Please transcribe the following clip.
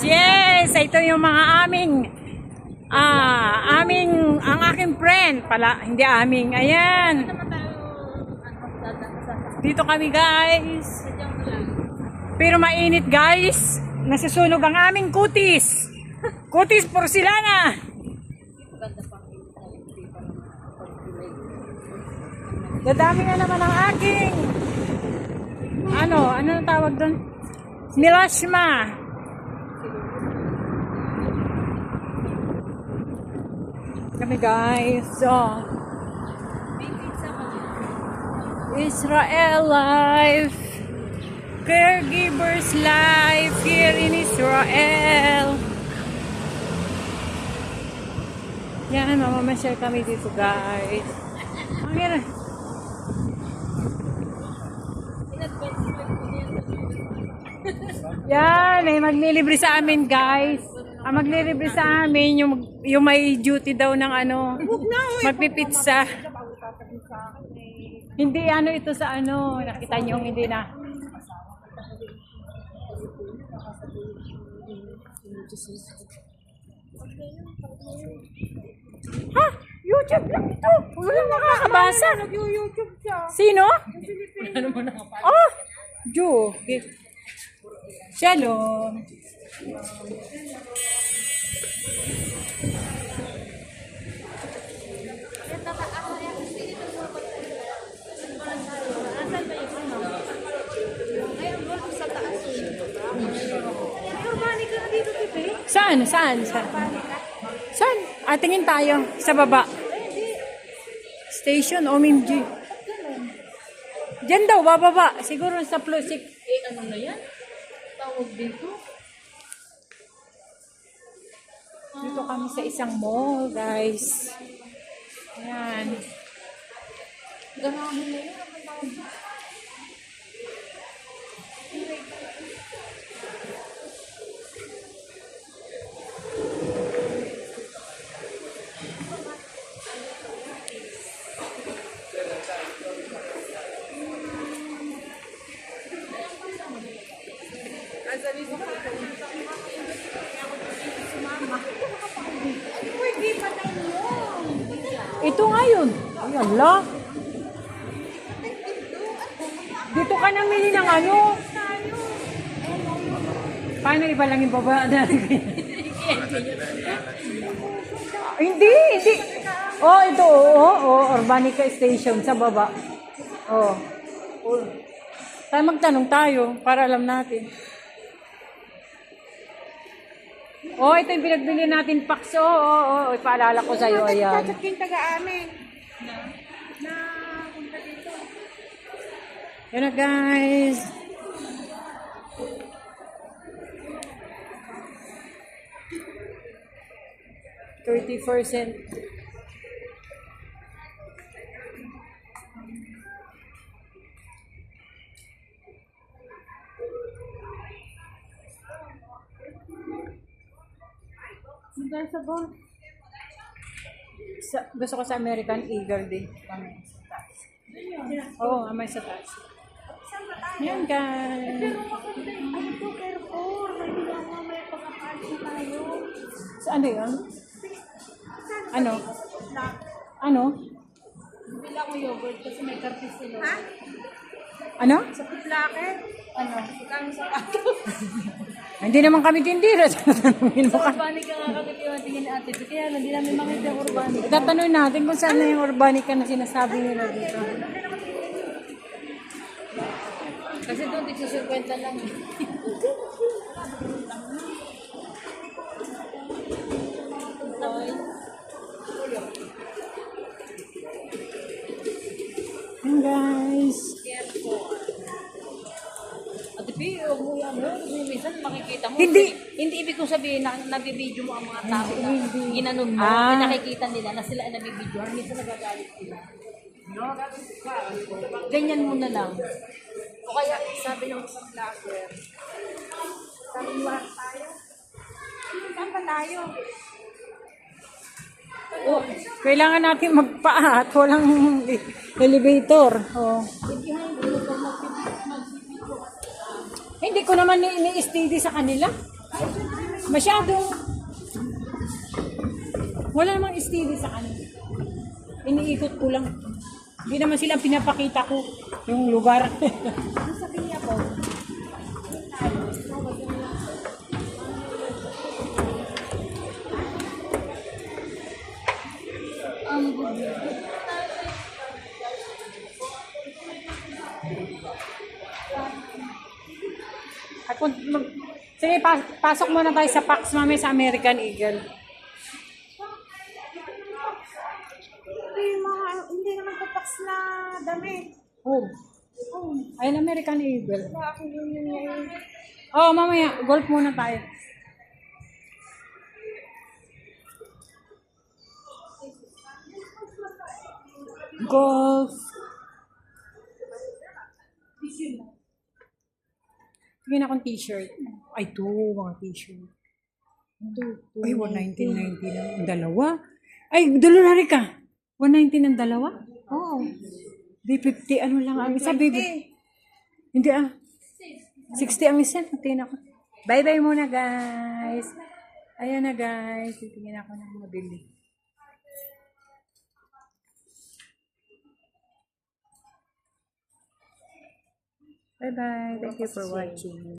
Yes, ito yung mga ang aking friend pala, hindi aming, ayan. Dito kami guys. Pero mainit guys. Nasusunog ang aming kutis. Kutis porcelana. Dadami na naman ang aking ano ang tawag doon? Milasma. Kami guys, so Israel life, caregivers life here in Israel. Yan, mamamasyal kami dito guys. Ang hirap. Yan, may maglilibre sa amin guys. Ang maglilibre sa amin yung may duty daw ng ano, magpipizza. Hindi ano ito sa ano, nakita niyo hindi na. Ha? YouTube lang ito. Walang nakakabasa. Nag-YouTube siya. Sino? Oh, Ju. Shalom. Saan? Saan? Tingin tayo sa baba. Station OMG. Diyan daw, bababa. Siguro sa Plusik. Ano na yan? Tawag dito? Dito kami sa isang mall, guys. Ayan. Ganahin na yun. Ito ngayon. Ay, ala. Dito ka namili ng ano. Paano iba lang yung baba natin? Hindi. Oh, ito. Urbanica Station sa baba. Oh. Tayo magtanong tayo para alam natin. Oh, ito yung pinagbili natin Pax. Oh, ipaalala ko sa'yo. Ayan. Chat yung taga-amin. Na punta dito. Yan na guys. $30%. Gusto ko sa American Eagle din. Oo, may sa taas. Yan guys. Sa ano yun? Ano? Bila ko yogurt kasi may kartis sila. Ha? Ano? Sa piplake? Ano? Kami sa ato. Hindi naman kami tindira. Tatanungin mo ka. Urbanica nga kami tingin ate. Kaya hindi namin makita yung Urbanica. Tatanungin natin kung saan na yung Urbanica na sinasabi nila dito. Kasi doon, tigsa 50 lang. Yan guys. Ate P, huwag mo yan. Minsan makikita mo. Hindi ibig kong sabihin na nabibidyo mo ang mga tao na ginanon mo. Ah. Nakikita nila na sila ay nabibidyo. Minsan nagagalit sila. Ganyan mo na lang. O kaya sabi ng isang vlogger, sabi mo tayo? Saan ba tayo? Oh, kailangan natin magpa at walang elevator. Oh. Hindi ko naman ini-steady sa kanila. Masyado. Wala namang estilo sa kanila. Iniikot ko lang. Hindi naman sila pinapakita ko yung lugar. Ano sabihin niya po? At kung sige, pasok muna tayo sa Pax mamaya sa American Eagle. Hindi naman papax na damit. Oh, ayun American Eagle. Bakit yun yung Oh, mamaya, golf muna tayo. Golf. Tingnan akong t-shirt. Ay, ito, mga t-shirt. Ay, 119.90 lang. Ang dalawa. Ay, dalawa rin ka. 119 ang dalawa? Oo. Di 50, ano lang ang isa, baby. Hindi ah. 60 ang isa. Tingnan ako. Bye-bye muna, guys. Ayan na, guys. Titingin ako ng mga bili. Bye-bye. Thank you for watching.